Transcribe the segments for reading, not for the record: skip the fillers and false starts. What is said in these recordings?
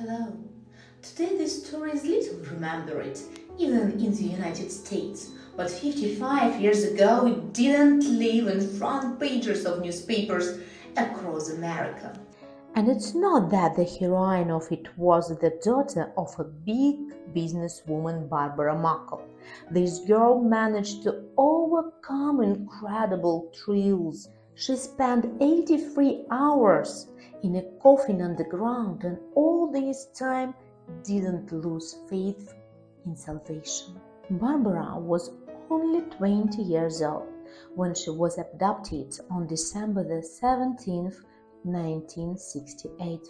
Hello. Today this story is little remembered, even in the United States. But 55 years ago it didn't live in front pages of newspapers across America. And it's not that the heroine of it was the daughter of a big businesswoman, Barbara Muckle. This girl managed to overcome incredible trials. She spent 83 hours in a coffin underground and all this time didn't lose faith in salvation. Barbara was only 20 years old when she was abducted on December the 17th, 1968.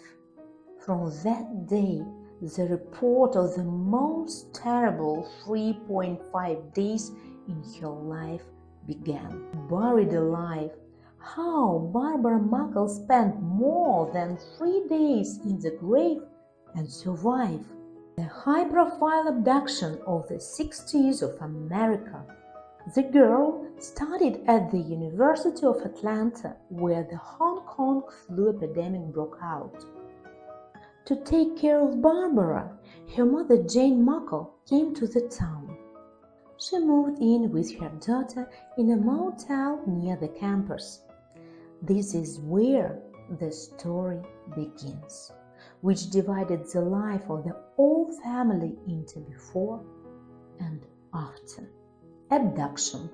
From that day, the report of the most terrible 3.5 days in her life began. Buried alive, how Barbara Muckle spent more than 3 days in the grave and survived. The high-profile abduction of the 60s of America. The girl studied at the University of Atlanta, where the Hong Kong flu epidemic broke out. To take care of Barbara, her mother Jane Muckle came to the town. She moved in with her daughter in a motel near the campus. This is where the story begins, which divided the life of the whole family into before and after. Abduction.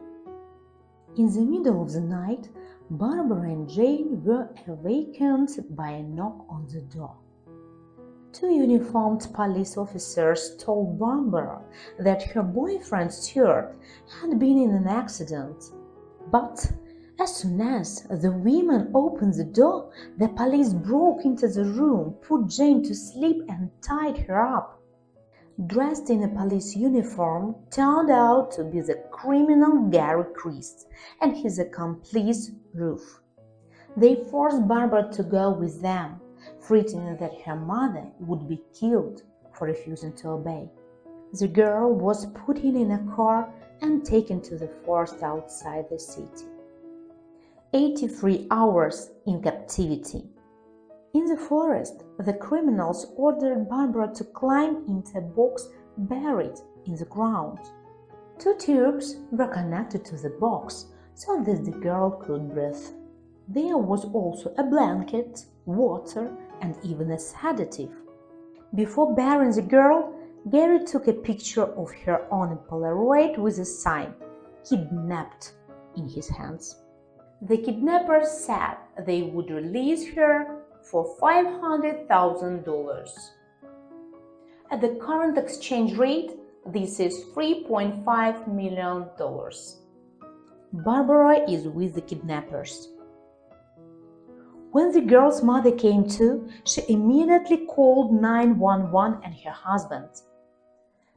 In the middle of the night, Barbara and Jane were awakened by a knock on the door. Two uniformed police officers told Barbara that her boyfriend Stuart had been in an accident. But as soon as the women opened the door, the police broke into the room, put Jane to sleep and tied her up. Dressed in a police uniform, turned out to be the criminal Gary Christ and his accomplice Ruth. They forced Barbara to go with them, threatening that her mother would be killed for refusing to obey. The girl was put in a car and taken to the forest outside the city. 83 hours in captivity. In the forest, the criminals ordered Barbara to climb into a box buried in the ground. Two tubes were connected to the box so that the girl could breathe. There was also a blanket, water, and even a sedative. Before burying the girl, Gary took a picture of her on a Polaroid with a sign, "Kidnapped," in his hands. The kidnappers said they would release her for $500,000. At the current exchange rate, this is $3.5 million. Barbara is with the kidnappers. When the girl's mother came to, she immediately called 911 and her husband.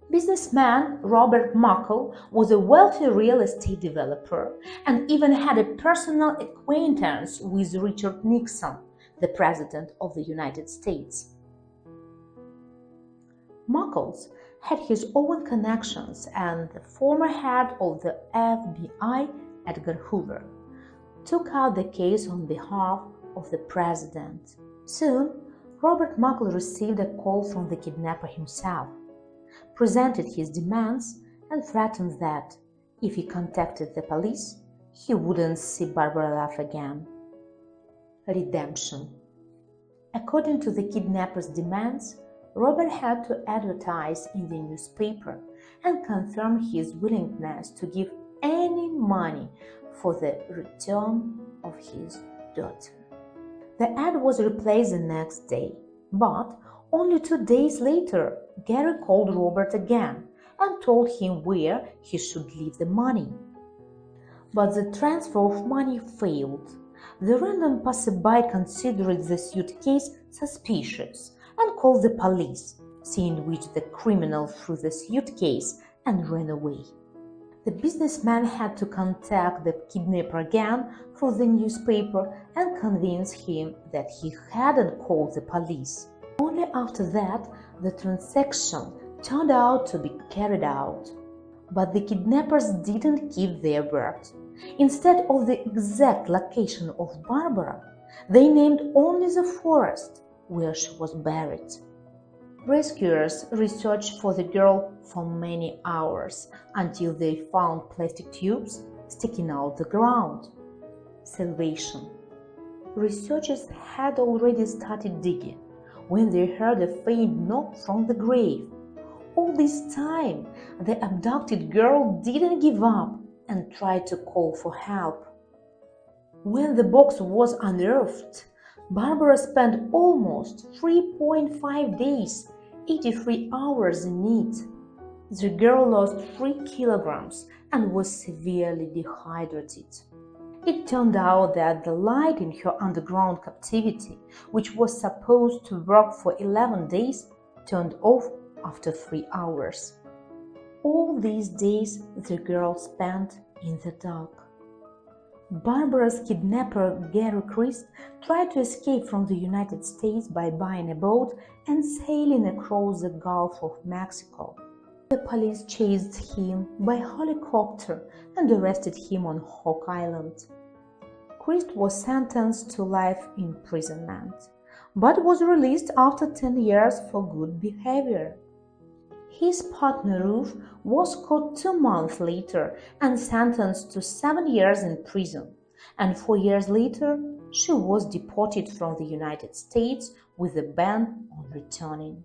Businessman Robert Muckle was a wealthy real estate developer and even had a personal acquaintance with Richard Nixon, the President of the United States. Muckles had his own connections, and the former head of the FBI, Edgar Hoover, took out the case on behalf of the President. Soon, Robert Muckle received a call from the kidnapper himself, presented his demands, and threatened that, if he contacted the police, he wouldn't see Barbara alive again. Redemption. According to the kidnapper's demands, Robert had to advertise in the newspaper and confirm his willingness to give any money for the return of his daughter. The ad was replaced the next day, but only 2 days later, Gary called Robert again and told him where he should leave the money. But the transfer of money failed. The random passerby considered the suitcase suspicious and called the police, seeing which the criminal threw the suitcase and ran away. The businessman had to contact the kidnapper again for the newspaper and convince him that he hadn't called the police. Only after that, the transaction turned out to be carried out. But the kidnappers didn't keep their word. Instead of the exact location of Barbara, they named only the forest where she was buried. Rescuers researched for the girl for many hours until they found plastic tubes sticking out the ground. Salvation. Researchers had already started digging when they heard a faint knock from the grave. All this time, the abducted girl didn't give up and tried to call for help. When the box was unearthed, Barbara spent almost 3.5 days, 83 hours in it. The girl lost 3 kilograms and was severely dehydrated. It turned out that the light in her underground captivity, which was supposed to work for 11 days, turned off after 3 hours. All these days the girl spent in the dark. Barbara's kidnapper Gary Christ tried to escape from the United States by buying a boat and sailing across the Gulf of Mexico. The police chased him by helicopter and arrested him on Hawk Island. Christ was sentenced to life imprisonment, but was released after 10 years for good behavior. His partner Ruth was caught 2 months later and sentenced to 7 years in prison, and 4 years later she was deported from the United States with a ban on returning.